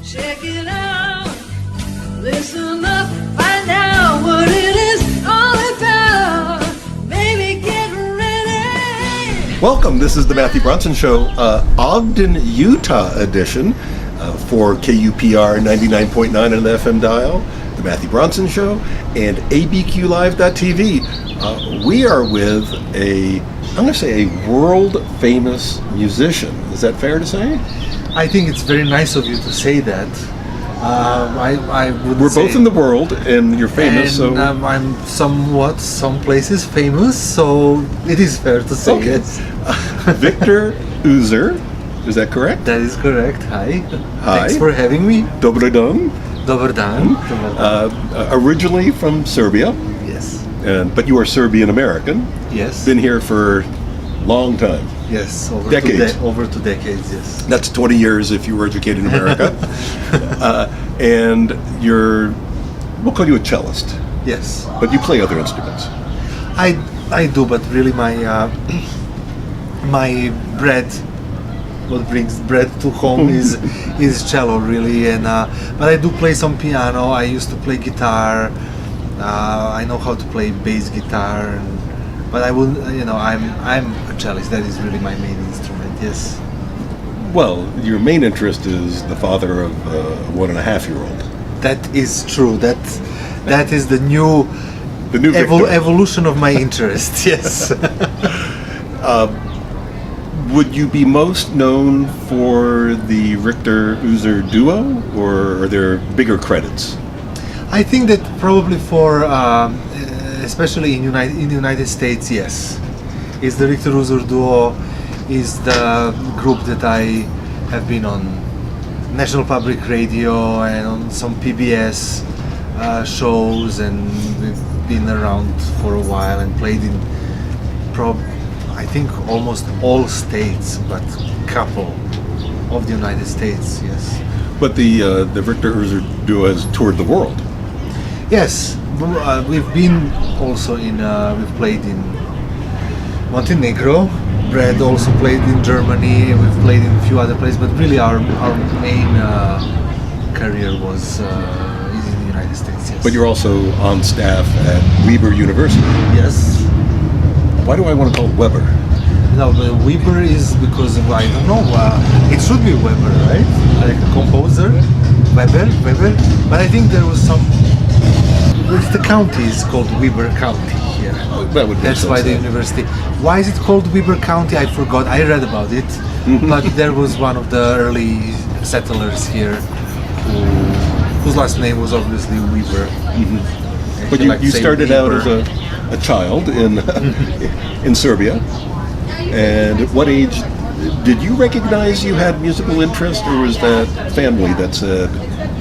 Check it out, listen up, find out what it is all about. Baby, get ready. Welcome, this is the Matthew Bronson Show, Ogden, Utah edition for KUPR 99.9 on the FM dial, the Matthew Bronson Show, and ABQLive.tv. We are with I'm going to say a world-famous musician. Is that fair to say? I think it's very nice of you to say that. We're both in the world, and you're famous, and, so... I'm somewhat, some places famous, so it is fair to say it. Victor Uzur, is that correct? That is correct. Hi. Hi. Thanks for having me. Dobar dan. Dobar dan. Originally from Serbia. Yes. But you are Serbian-American. Yes. Been here for a long time. Yes. Decades. Over 2 decades, yes. That's 20 years if you were educated in America. And we'll call you a cellist. Yes. But you play other instruments. I do, but really my bread, what brings bread to home is cello, really. And but I do play some piano. I used to play guitar. I know how to play bass guitar, but I would, I'm a cellist. That is really my main instrument. Yes. Well, your main interest is the father of a 1.5-year-old. That is true. That is the new evolution of my interest. Yes. Would you be most known for the Viktor Uzur duo, or are there bigger credits? I think that probably for, especially in the United States, yes. It's the Viktor Uzur duo is the group that I have been on National Public Radio and on some PBS shows, and we've been around for a while and played in I think almost all states, but couple of the United States, yes. But the Viktor Uzur duo has toured the world. Yes, we've been also we've played in Montenegro. Brad also played in Germany. We've played in a few other places, but really our main career was in the United States. Yes. But you're also on staff at Weber University. Yes. Why do I want to call it Weber? No, but Weber is because I don't know. It should be Weber, right? Like a composer, Weber. But I think there was some. The county is called Weber County here. That would That's why the university. Why is it called Weber County? I forgot. I read about it, but there was one of the early settlers here whose last name was obviously Weber. Mm-hmm. But you started Weber. out as a child in Serbia, and at what age did you recognize you had musical interest, or was that family that said,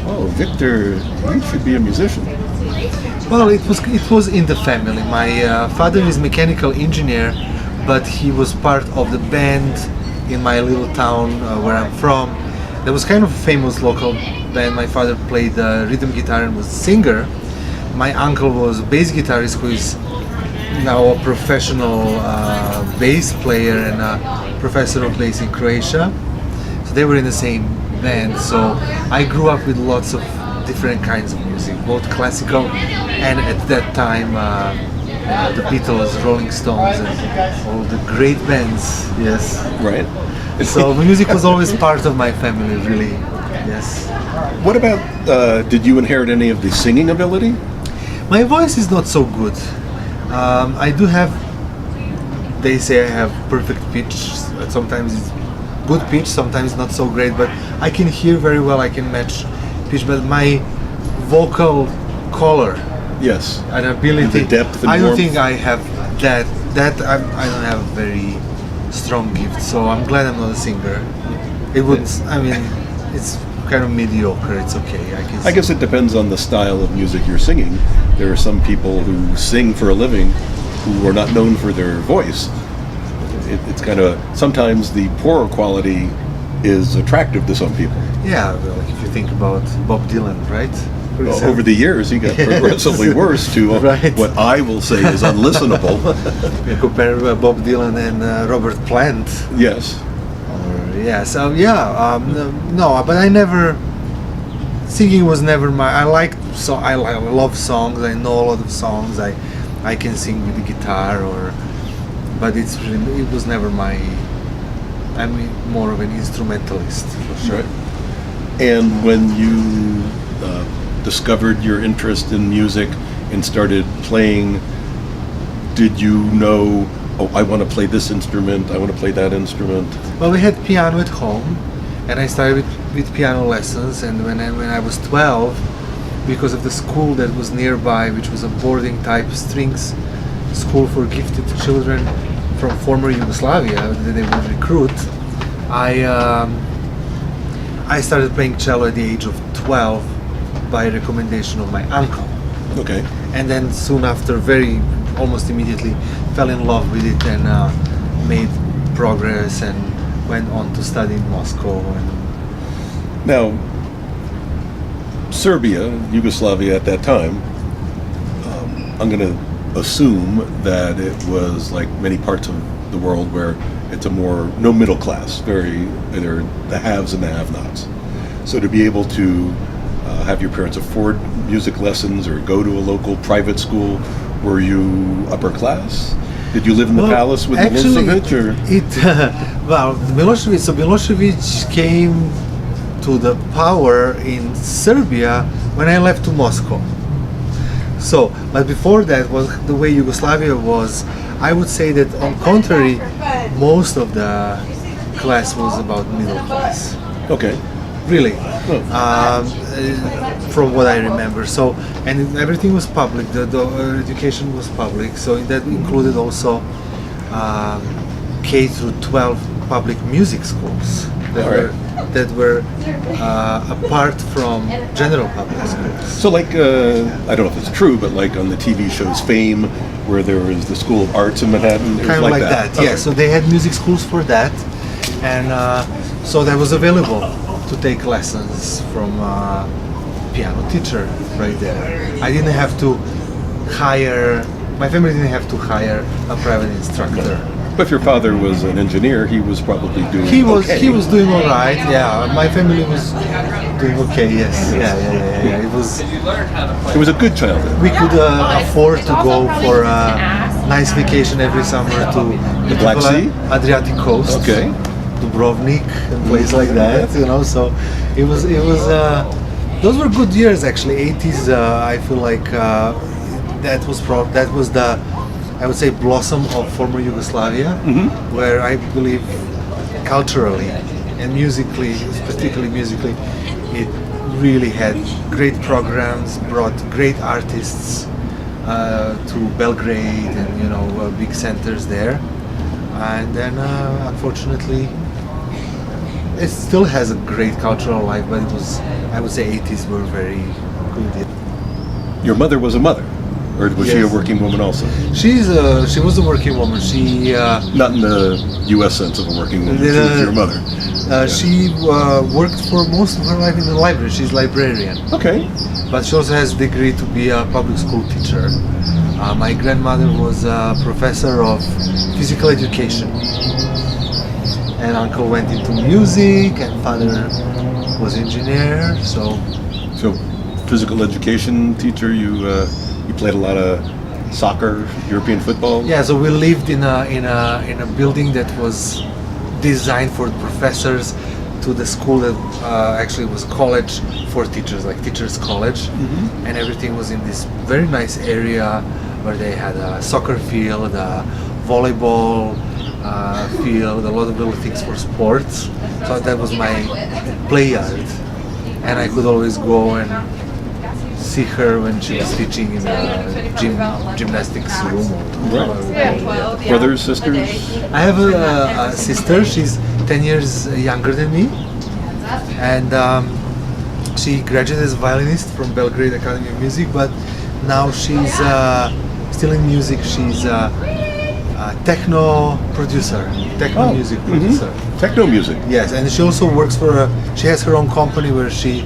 "Oh, Victor, you should be a musician"? Well, it was in the family. My father is mechanical engineer, but he was part of the band in my little town where I'm from. There was kind of a famous local band. My father played rhythm guitar and was a singer. My uncle was a bass guitarist who is now a professional bass player and a professor of bass in Croatia. So they were in the same band. So I grew up with lots of different kinds of music, both classical and at that time the Beatles, Rolling Stones, and all the great bands. Yes. Right. So music was always part of my family, really. Yes. What about, did you inherit any of the singing ability? My voice is not so good. I do have, they say I have perfect pitch. Sometimes it's good pitch, sometimes not so great, but I can hear very well, I can match pitch, but my vocal color, yes, and ability, the depth and I don't warmth. think I have that I don't have a very strong gift, so I'm glad I'm not a singer. It would, I mean, it's kind of mediocre, it's okay. I guess it depends on the style of music you're singing. There are some people who sing for a living who are not known for their voice. It's kind of, sometimes the poorer quality is attractive to some people. Yeah, well, like if you think about Bob Dylan, right? Well, over the years, he got progressively worse to Right. what I will say is unlistenable. You compare Bob Dylan and Robert Plant. Yes. No, but I never singing was never my. I love songs. I know a lot of songs. I can sing with the guitar, but it was never my. I'm more of an instrumentalist for sure. Right. And when you discovered your interest in music and started playing, did you know, oh, I want to play this instrument, I want to play that instrument? Well, we had piano at home, and I started with piano lessons. And when I was 12, because of the school that was nearby, which was a boarding type strings school for gifted children from former Yugoslavia that they would recruit, I started playing cello at the age of 12 by recommendation of my uncle. Okay. And then soon after, almost immediately, fell in love with it and made progress and went on to study in Moscow. Now, Serbia, Yugoslavia at that time, I'm going to assume that it was like many parts of the world where it's no middle class, either the haves and the have-nots. So to be able to have your parents afford music lessons or go to a local private school, were you upper class? Did you live in the palace with Milosevic? Milosevic came to the power in Serbia when I left to Moscow. So, but before that, was the way Yugoslavia was. I would say that, on contrary, most of the class was about middle class. Okay. Really, from what I remember. So, and everything was public. The education was public. So that included also K through 12 public music schools that were apart from general public schools. So like, I don't know if it's true, but like on the TV shows Fame, where there was the School of Arts in Manhattan, it was kind of like that. Okay. Yeah, so they had music schools for that, and so that was available to take lessons from a piano teacher right there. I didn't have to hire, my family didn't have to hire a private instructor. But if your father was an engineer, he was probably doing He was doing all right. Yeah, my family was doing okay. Yes. Yeah. It was a good childhood. We could afford to go for a nice vacation every summer to The Black Sea? Adriatic coast. Okay. Dubrovnik and places like that. So it was. Those were good years actually. 80s. I feel like that was the, I would say, blossom of former Yugoslavia, where I believe culturally and musically, particularly musically, it really had great programs, brought great artists to Belgrade and big centers there. And then unfortunately, it still has a great cultural life, but I would say 80s were very good. Your mother was a mother. Or was she a working woman also? She was a working woman. She not in the U.S. sense of a working woman. She was your mother. She worked for most of her life in the library. She's a librarian. Okay. But she also has a degree to be a public school teacher. My grandmother was a professor of physical education, and uncle went into music, and father was engineer. So physical education teacher. You played a lot of soccer, European football. Yeah, so we lived in a building that was designed for professors to the school that actually was college for teachers, like teachers' college, and everything was in this very nice area where they had a soccer field, a volleyball field, a lot of little things for sports. So that was my play yard, and I could always go and see her when she was teaching in a gymnastics room. Right. Brothers, sisters? I have a sister. She's 10 years younger than me, and she graduated as a violinist from Belgrade Academy of Music, but now she's still in music. She's a techno producer, music producer. Techno music? Yes, and she also works she has her own company where she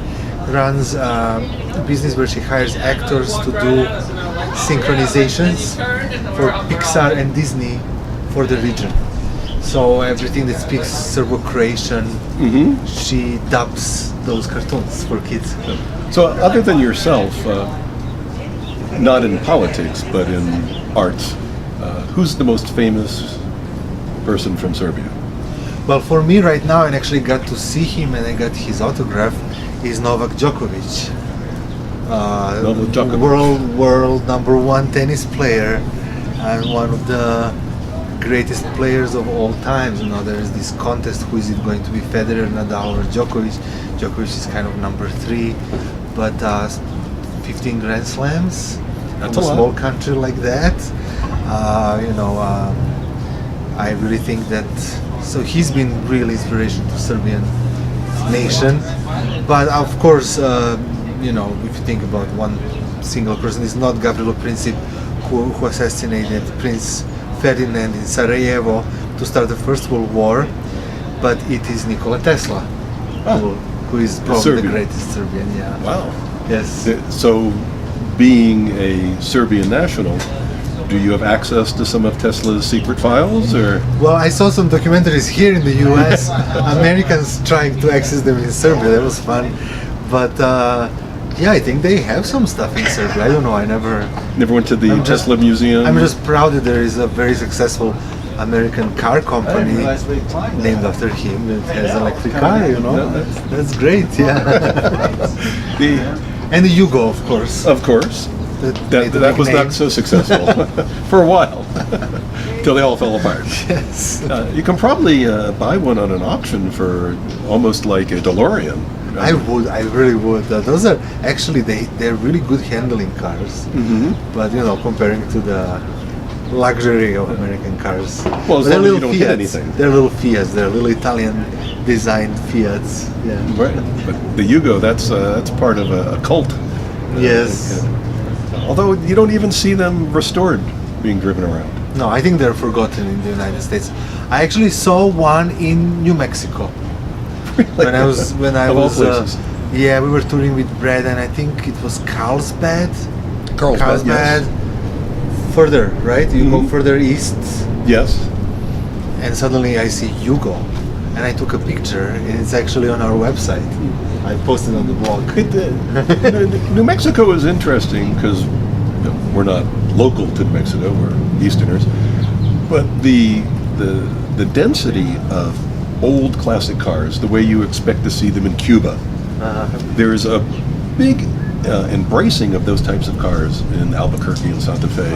runs a business where she hires actors to do synchronizations for Pixar and Disney for the region. So everything that speaks Serbo-Croatian, Mm-hmm. she dubs those cartoons for kids. So, other than yourself, not in politics but in arts, who's the most famous person from Serbia? Well, for me right now, I actually got to see him and I got his autograph, is Novak Djokovic. Novak Djokovic. World number one tennis player and one of the greatest players of all times. You know, there is this contest: who is it going to be, Federer, Nadal, or Djokovic? Djokovic is kind of number 3, but 15 Grand Slams. That's from a lot. small country like that. I really think that. So he's been real inspiration to Serbian nation. But of course, if you think about one single person, it's not Gavrilo Princip who assassinated Prince Ferdinand in Sarajevo to start the First World War, but it is Nikola Tesla, who is probably the Serbian. greatest Serbian. Yeah. Wow. Yes. So, being a Serbian national, do you have access to some of Tesla's secret files, or? Well, I saw some documentaries here in the U.S. Americans trying to access them in Serbia. That was fun, but I think they have some stuff in Serbia. I don't know. I never. Never went to the Tesla museum? I'm just proud that there is a very successful American car company named after him that has electric car. You know, that's great. Yeah. And the Yugo, of course. Of course. That was not so successful for a while, till they all fell apart. Yes. You can probably buy one on an auction for almost like a DeLorean. I really would. Those are actually they're really good handling cars. Mm-hmm. But comparing to the luxury of American cars. Well, as But they're long as you little don't hit Fiats. anything. They're little Fiats. They're little Italian designed Fiats. Yeah. Right. But the Yugo, that's part of a cult. Yes. Although you don't even see them restored being driven around. No, I think they're forgotten in the United States. I actually saw one in New Mexico. Really? When I Of all was places. we were touring with Brad, and I think it was Carlsbad. Carlsbad, yes. Further, right? You go Mhm. further east, Yes. and suddenly I see Yugo, and I took a picture, and it's actually on our website. I posted on the blog. New Mexico is interesting because we're not local to New Mexico, we're Easterners, but the density of old classic cars, the way you expect to see them in Cuba, there's a big embracing of those types of cars in Albuquerque and Santa Fe,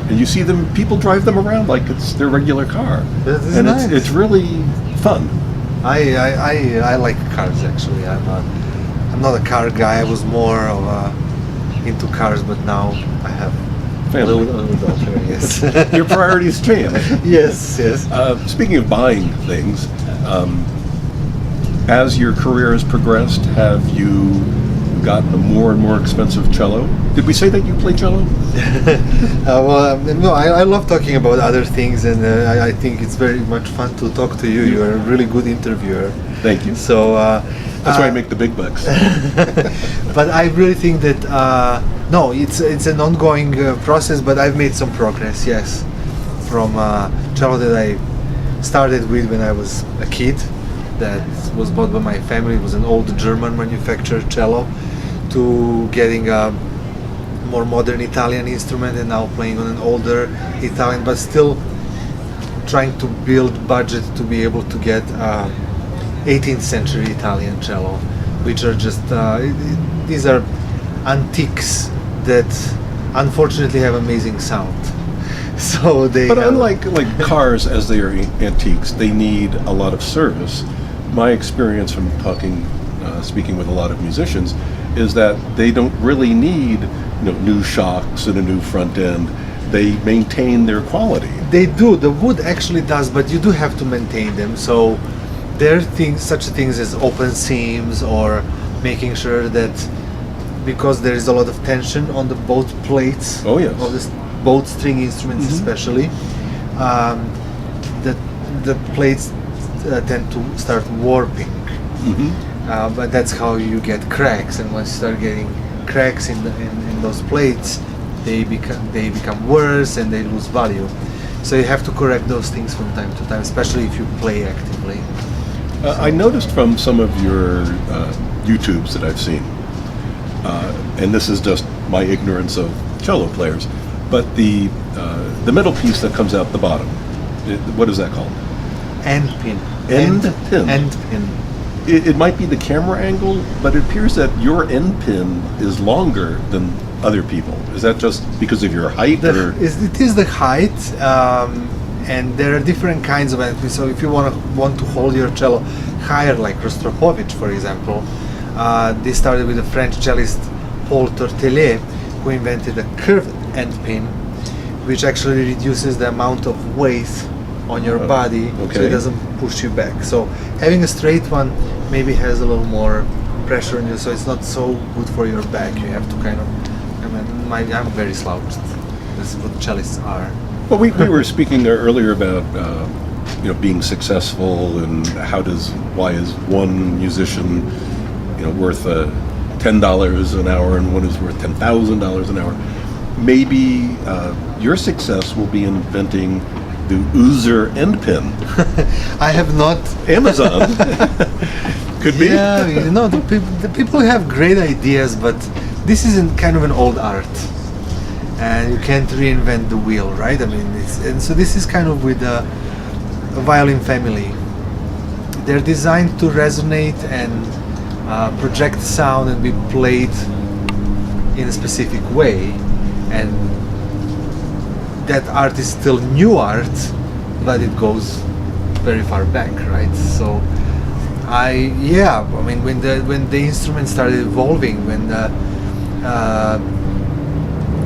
and you see them. People drive them around like it's their regular car, That is and nice. it's really fun. I like cars actually. I'm not a car guy. I was more of into cars, but now I have Family. a little daughter. Yes. Your priorities change. Yes. Yes. Speaking of buying things, as your career has progressed, have you gotten a more and more expensive cello? Did we say that you play cello? No, I love talking about other things, and I think it's very much fun to talk to you. You're a really good interviewer. Thank you. So That's why I make the big bucks. but I really think that no, it's an ongoing process. But I've made some progress. Yes, from cello that I started with when I was a kid, that was bought by my family. It was an old German manufactured cello, to getting a more modern Italian instrument, and now playing on an older Italian, but still trying to build budget to be able to get 18th century Italian cello, which are just these are antiques that unfortunately have amazing sound. So they. But unlike cars, as they are antiques, they need a lot of service. My experience from speaking with a lot of musicians, is that they don't really need new shocks and a new front end. They maintain their quality. They do. The wood actually does, but you do have to maintain them. So there are such things as open seams, or making sure that, because there is a lot of tension on the both plates Oh, yes. of the both string instruments, especially, that the plates tend to start warping. But that's how you get cracks, and once you start getting cracks in those plates, they become worse and they lose value. So you have to correct those things from time to time, especially if you play actively. I noticed from some of your YouTubes that I've seen, and this is just my ignorance of cello players, but the middle piece that comes out the bottom, what is that called? End pin. End pin. End pin. It might be the camera angle, but it appears that your end pin is longer than other people. Is that just because of your height? It is the height, and there are different kinds of end pins. So if you want to hold your cello higher, like Rostropovich, for example, this started with the French cellist Paul Tortelier, who invented a curved end pin, which actually reduces the amount of weight on your body, so it doesn't push you back. So having a straight one maybe has a little more pressure on you, so it's not so good for your back. You have to kind of, I'm very slouched. This is what cellists are. Well, we were speaking earlier about being successful, and why is one musician worth $10 an hour and one is worth $10,000 an hour. Maybe your success will be inventing the Uzur end pin. I have not. Amazon. Could be. Yeah, the people have great ideas, but this is kind of an old art, and you can't reinvent the wheel, right? And so this is kind of with a violin family. They're designed to resonate and project sound and be played in a specific way, and that art is still new art, but it goes very far back, right? So when the instrument started evolving, when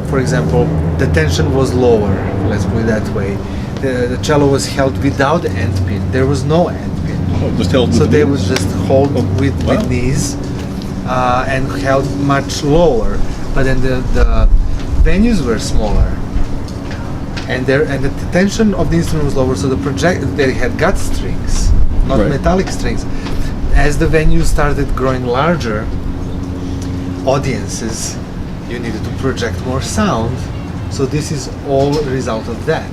for example the tension was lower, let's put it that way, the cello was held without the end pin. There was no end pin. Just held with so they knees? would just hold with knees and held much lower, but then the venues were smaller, and the tension of the instrument was lower, so they had gut strings, not metallic strings. As the venues started growing larger, audiences, you needed to project more sound, so this is all a result of that.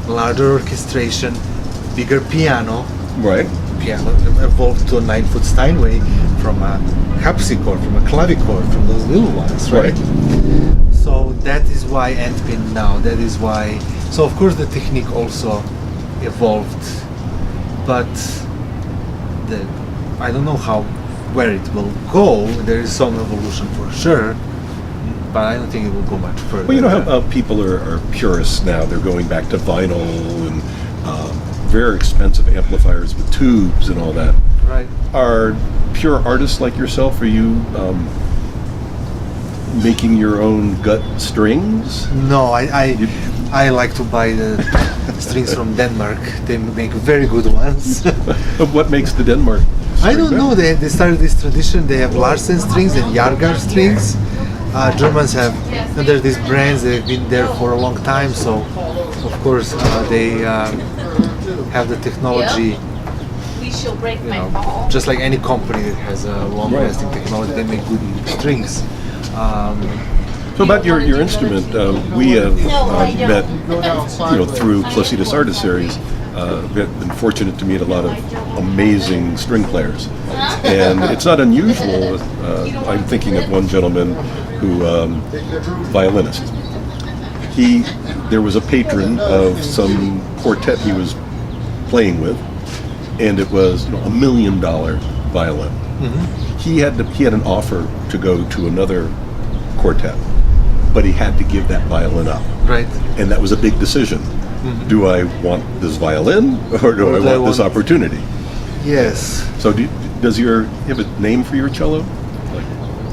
Larger orchestration, bigger piano. Right. Piano evolved to a 9-foot Steinway from a harpsichord, from a clavichord, from those little ones, right? So that is why end pin now. That is why. So of course the technique also evolved, but I don't know where it will go. There is some evolution for sure, but I don't think it will go much further. Well, you know how people are purists now. They're going back to vinyl and very expensive amplifiers with tubes and all that. Right. Are pure artists like yourself, are you making your own gut strings? No, I like to buy the strings from Denmark. They make very good ones. What makes the Denmark string I don't better? know. They started this tradition. They have Larsen strings and Jargar strings. Germans have, and there's these brands. They've been there for a long time. So, of course, they have the technology. Just like any company that has a long-lasting technology, they make good strings. So about your instrument, we have met through Placitas Artist Series. We've been fortunate to meet a lot of amazing string players, and it's not unusual. I'm thinking of one gentleman who, violinist. There was a patron of some quartet he was playing with, and it was $1 million violin. Mm-hmm. He had an offer to go to another quartet, but he had to give that violin up. Right. And that was a big decision. Mm-hmm. Do I want this violin, or do I want this opportunity? Yes. So do you have a name for your cello?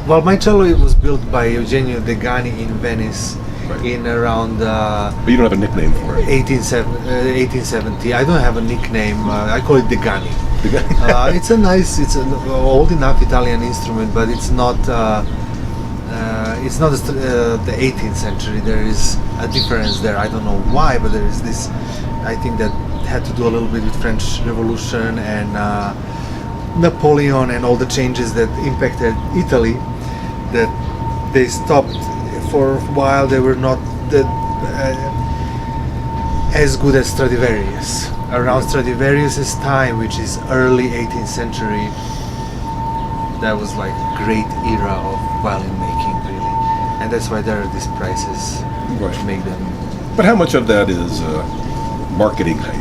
Well, my cello was built by Eugenio Degani in Venice in around but you don't have a nickname for it. 1870. I don't have a nickname. I call it Degani. It's an old enough Italian instrument, but it's not the 18th century. There is a difference there. I don't know why, but there is this. I think that had to do a little bit with French Revolution and Napoleon and all the changes that impacted Italy. That they stopped for a while. They were not as good as Stradivarius. Around Stradivarius's time, which is early 18th century, that was like great era of violin making, really, and that's why there are these prices which Right. make them. But how much of that is marketing hype?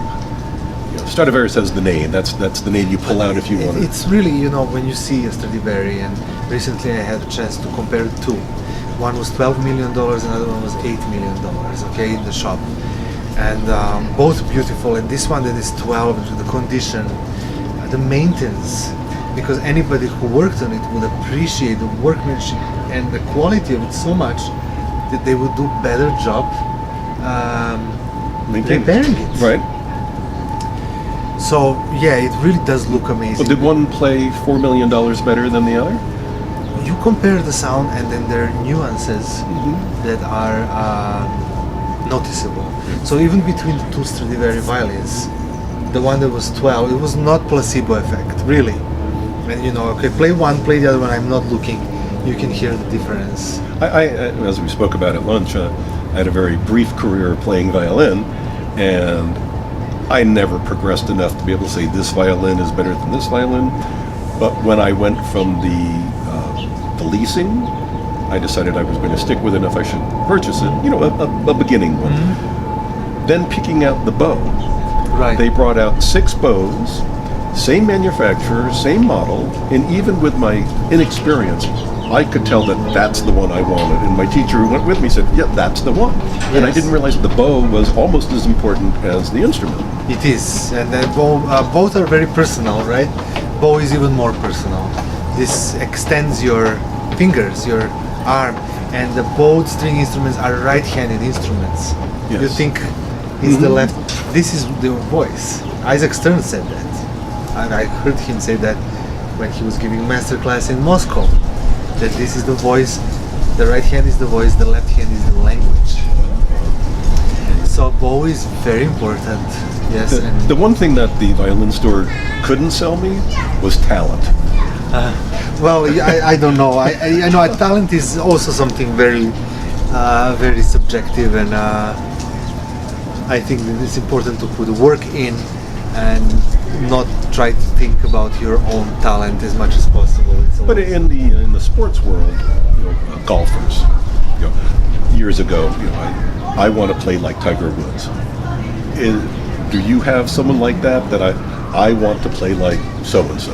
You know, Stradivarius has the name. That's the name you pull out if you want it. It's really, when you see a Stradivari, and recently I had a chance to compare the two. One was $12 million, another one was $8 million, okay, in the shop. And both beautiful, and this one that is 12, the condition, the maintenance, because anybody who worked on it would appreciate the workmanship and the quality of it so much that they would do better job Maintain it. repairing it. Right. So yeah, it really does look amazing. Well, did one play $4 million better than the other? You compare the sound, and then there are nuances that are noticeable. So even between the two Stradivari violins, the one that was 12, it was not placebo effect, really. And okay, play one, play the other one, I'm not looking, you can hear the difference. I as we spoke about at lunch, I had a very brief career playing violin, and I never progressed enough to be able to say this violin is better than this violin. But when I went from the leasing, I decided I was going to stick with it. If I should purchase it, a beginning one. Then picking out the bow. Right. They brought out 6 bows, same manufacturer, same model, and even with my inexperience, I could tell that that's the one I wanted. And my teacher who went with me said, yeah, that's the one. And I Yes. didn't realize the bow was almost as important as the instrument. It is, and then both are very personal, right? Bow is even more personal. This extends your fingers, your arm, and the bowed string instruments are right-handed instruments. Yes. You think it's the left. This is the voice. Isaac Stern said that, and I heard him say that when he was giving master class in Moscow. That this is the voice. The right hand is the voice. The left hand is the language. So bow is very important. Yes, and The one thing that the violin store couldn't sell me was talent. well, I don't know. I know talent is also something very, very subjective, and I think that it's important to put work in and not try to think about your own talent as much as possible. But in the sports world, golfers, years ago, I want to play like Tiger Woods. Do you have someone like that I want to play like so and so?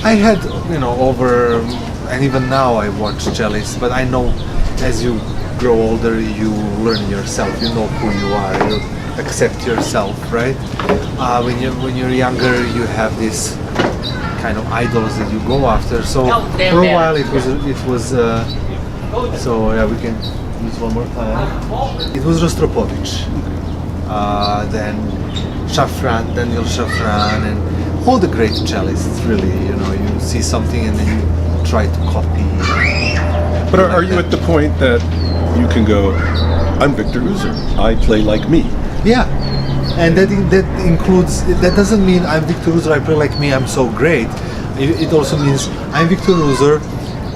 I had, over, and even now I watch cellists, but I know as you grow older, you learn yourself. You know who you are. You accept yourself, right? When you're younger, you have this kind of idols that you go after. So for a while, it was. So yeah, we can use one more time. It was Rostropovich, then Shafran, Daniel Shafran, and all the great cellists. Really, you see something and then you try to copy. But are you at the point that you can go, I'm Viktor Uzur, I play like me? Yeah, and that includes. That doesn't mean I'm Viktor Uzur, I play like me, I'm so great. It also means I'm Viktor Uzur,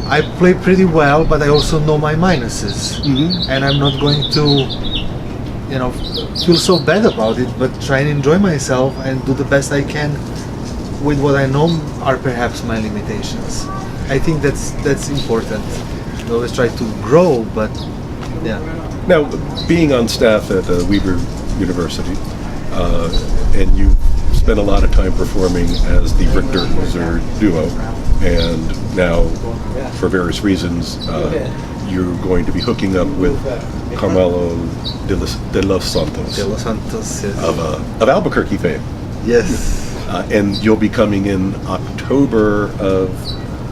I play pretty well, but I also know my minuses, and I'm not going to, feel so bad about it, but try and enjoy myself and do the best I can with what I know are perhaps my limitations. I think that's important. You always try to grow, but yeah. Now, being on staff at Weber University, and you spent a lot of time performing as the Viktor Uzur duo, and now, for various reasons, you're going to be hooking up with Carmelo de los Santos De Los Santos, yes. of Albuquerque fame. Yes. And you'll be coming in October of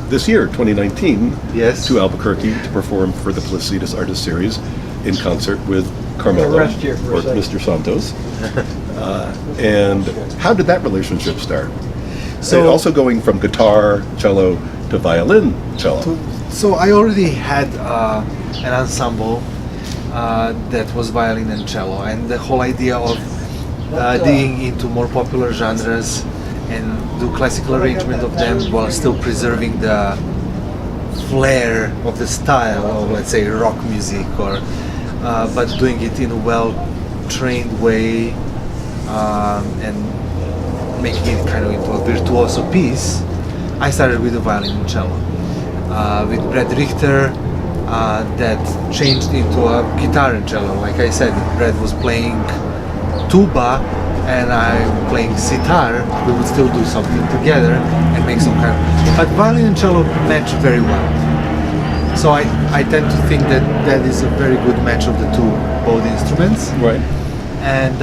this year, 2019, Yes. to Albuquerque to perform for the Placitas Artist Series in concert with Carmelo, or Rest here for a second. Mr. Santos. And how did that relationship start? So- And also going from guitar, cello to violin, cello. So I already had an ensemble that was violin and cello, and the whole idea of digging into more popular genres and do classical arrangement of them while still preserving the flair of the style of, let's say, rock music, or but doing it in a well trained way and making it kind of into a virtuoso piece, I started with the violin and cello. With Brad Richter, that changed into a guitar and cello. Like I said, Brad was playing tuba and I'm playing sitar. We would still do something together and make some kind of... But violin and cello match very well. So I tend to think that that is a very good match of the two, both instruments. Right. And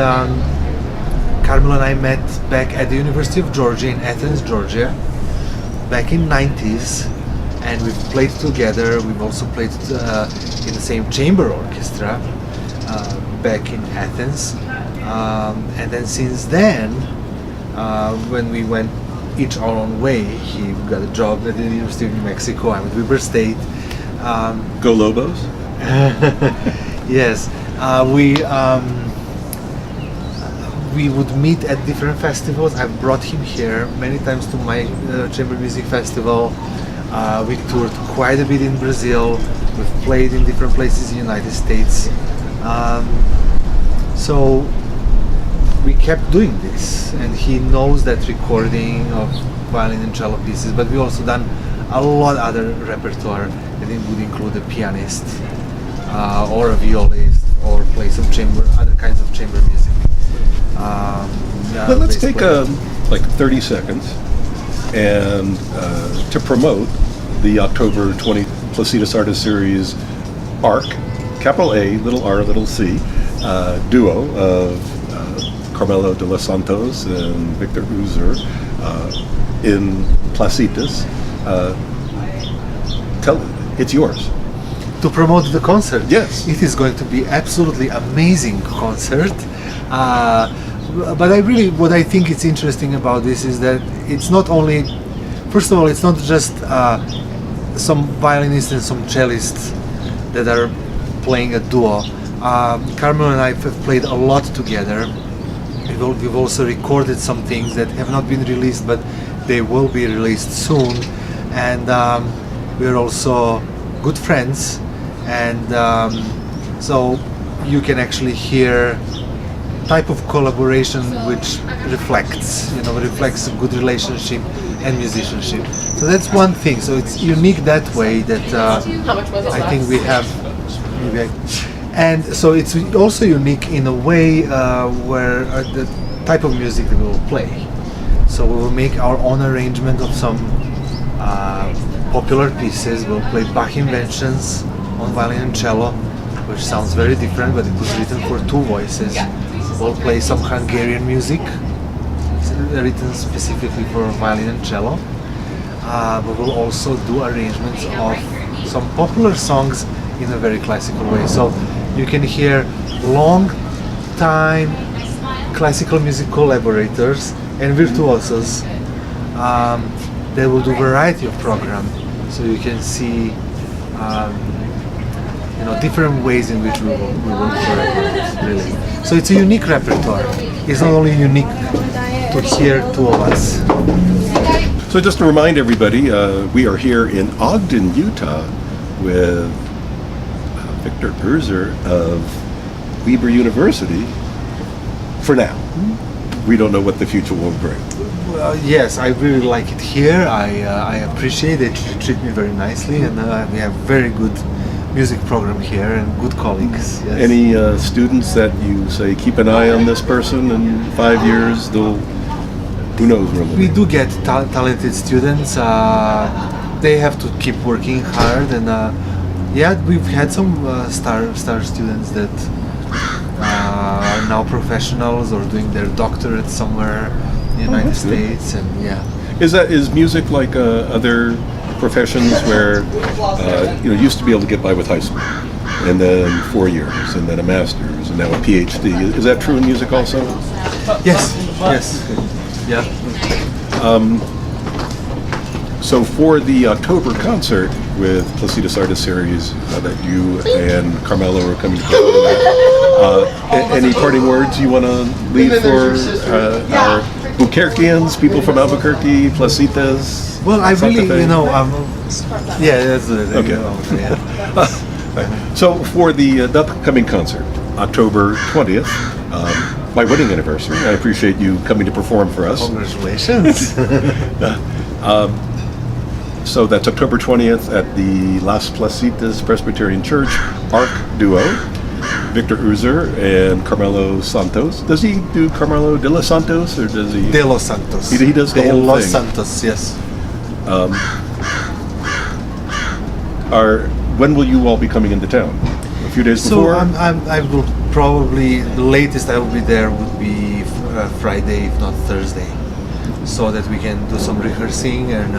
Carmelo and I met back at the University of Georgia in Athens, Georgia, back in 90s, and we've played together. We've also played in the same chamber orchestra back in Athens. And then since then, when we went each our own way, he got a job at the University of New Mexico. I'm at Weber State. Go Lobos. Yes, we would meet at different festivals. I've brought him here many times to my chamber music festival. We toured quite a bit in Brazil. We've played in different places in the United States. So we kept doing this, and he knows that recording of violin and cello pieces, but we also done a lot other repertoire that it would include a pianist or a violist, or play some other kinds of chamber music. But let's take like 30 seconds and to promote the October 20 Placitas Artist Series ARC, capital A, little r, little c, duo of Carmelo de los Santos and Viktor Uzur in Placitas. It's yours. To promote the concert. Yes. It is going to be absolutely amazing concert. But what I think it's interesting about this is that it's not only, first of all, it's not just some violinists and some cellists that are playing a duo. Carmelo and I have played a lot together. We've also recorded some things that have not been released, but they will be released soon. And we're also good friends, and so you can actually hear type of collaboration which reflects a good relationship and musicianship. So that's one thing. So it's unique that way that I think we have. And so it's also unique in a way where the type of music that we will play. So we will make our own arrangement of some popular pieces. We'll play Bach inventions on violin and cello, which sounds very different, but it was written for two voices. We'll play some Hungarian music, written specifically for violin and cello. We will also do arrangements of some popular songs in a very classical way. So you can hear long time classical music collaborators and virtuosos. They will do variety of program, so you can see different ways in which we will collaborate, really. So it's a unique repertoire. It's not only unique to hear two of us. So just to remind everybody, we are here in Ogden, Utah with Viktor Uzur of Weber University for now. We don't know what the future will bring. Yes, I really like it here. I appreciate it. You treat me very nicely, and we have very good music program here and good colleagues. Yes. Any students that you say keep an eye on this person in 5 years? They'll, who knows where they'll We be. do get talented students. They have to keep working hard, and we've had some star students that are now professionals or doing their doctorate somewhere in the United States, and Is music like other professions where you used to be able to get by with high school, and then 4 years, and then a master's, and now a PhD? Is that true in music also? Yes. Yeah. So for the October concert with Placitas Artist Series that you and Carmelo are coming to any parting words you want to leave for our Bukerkians, people from Albuquerque, Placitas? Well, I really, that's the Okay. So for the upcoming concert October 20th, my wedding anniversary. I appreciate you coming to perform for us. Congratulations. So that's October 20th at the Las Placitas Presbyterian Church, Arc Duo, Viktor Uzur and Carmelo Santos. Does he do Carmelo de los Santos, or does he? De los Santos. He does the De whole los thing. Santos, yes. When will you all be coming into town? A few days So before? I will probably, the latest I will be there would be Friday, if not Thursday, so that we can do some rehearsing and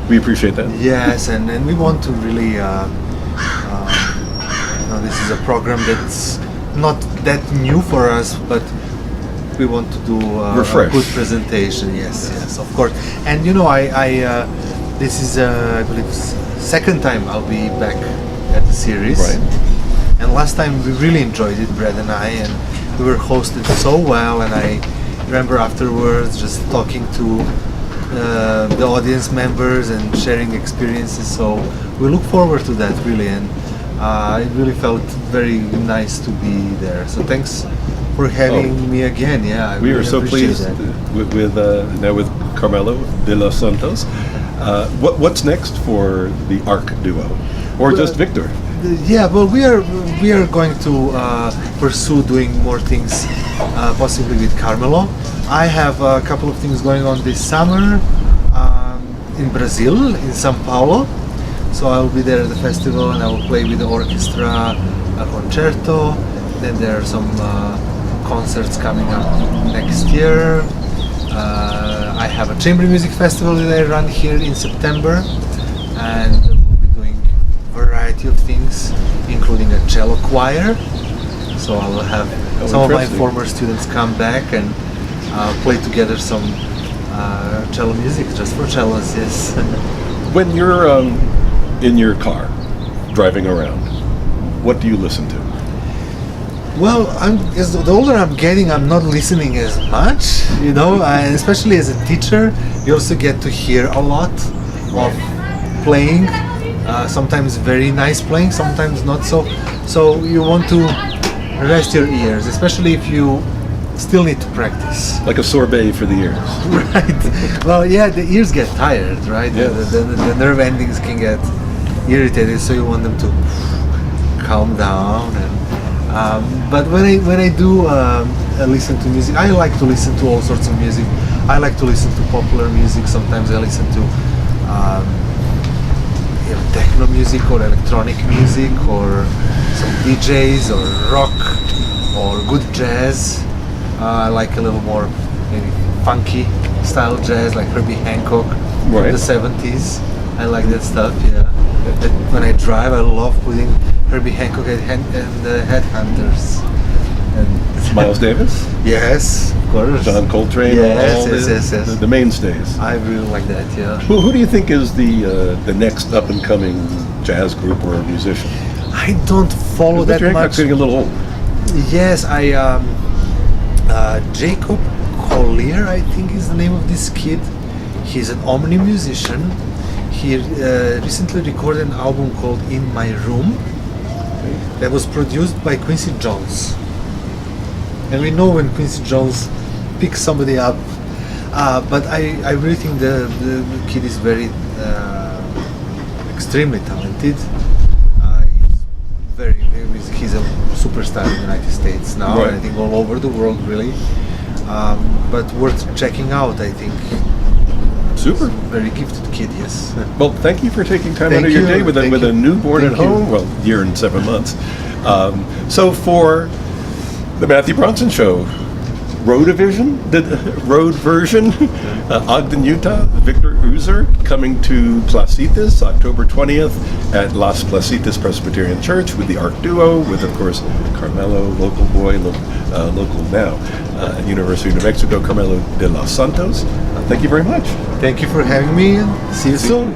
We appreciate that. yes, and we want to really, this is a program that's not that new for us, but we want to do a Refresh. good presentation. Yes, of course. And this is I believe second time I'll be back at the series. Right. And last time we really enjoyed it, Brad and I, and we were hosted so well. And I remember afterwards just talking to the audience members and sharing experiences. So we look forward to that really, and it really felt very nice to be there. So thanks for having me again. Yeah, I We really are so appreciate pleased that. now with Carmelo de los Santos. What's next for the Arc Duo, or just Victor? Yeah, well, we are going to pursue doing more things, possibly with Carmelo. I have a couple of things going on this summer in Brazil, in São Paulo. So I will be there at the festival, and I will play with the orchestra, a concerto. Then there are some concerts coming up next year. I have a chamber music festival that I run here in September, and we'll be doing a variety of things, including a cello choir. So I will have some of my interesting. former students come back and play together some cello music, just for cellos, yes. When you're in your car driving around, what do you listen to? Well, as the older I'm getting, I'm not listening as much, and especially as a teacher, you also get to hear a lot of playing, sometimes very nice playing, sometimes not so. So you want to rest your ears, especially if you still need to practice. Like a sorbet for the ears. Right. Well, yeah, the ears get tired, right? Yes. The nerve endings can get irritated, so you want them to calm down. But when I do listen to music, I like to listen to all sorts of music. I like to listen to popular music. Sometimes I listen to techno music or electronic music or some DJs or rock or good jazz. I like a little more maybe funky style jazz, like Herbie Hancock Right. from the 70s. I like that stuff. Yeah. When I drive, I love putting Herbie Hancock and the Headhunters. And Miles Davis, yes, of course. John Coltrane, Yes, all yes. the mainstays. I really like that. Yeah. Who do you think is the next up and coming jazz group or musician? I don't follow that Victor Hancock's much. getting a little old. Yes, Jacob Collier, I think is the name of this kid. He's an omni musician. He recently recorded an album called In My Room that was produced by Quincy Jones. And we know when Quincy Jones picks somebody up, but I really think the kid is very extremely talented. He's a superstar in the United States now, Right. and I think all over the world really. But worth checking out, I think. Super. Very gifted kid, yes. Well, thank you for taking time Thank out of your you. day with Thank a you. newborn Thank at you. home. Well, year and 7 months. So for the Matthew Bronson Show, road version, Ogden, Utah, Viktor Uzur coming to Placitas, October 20th at Las Placitas Presbyterian Church with the Arc Duo, with of course Carmelo, local boy, local now, at University of New Mexico, Carmelo de los Santos. Thank you very much. Thank you for having me, and see you soon.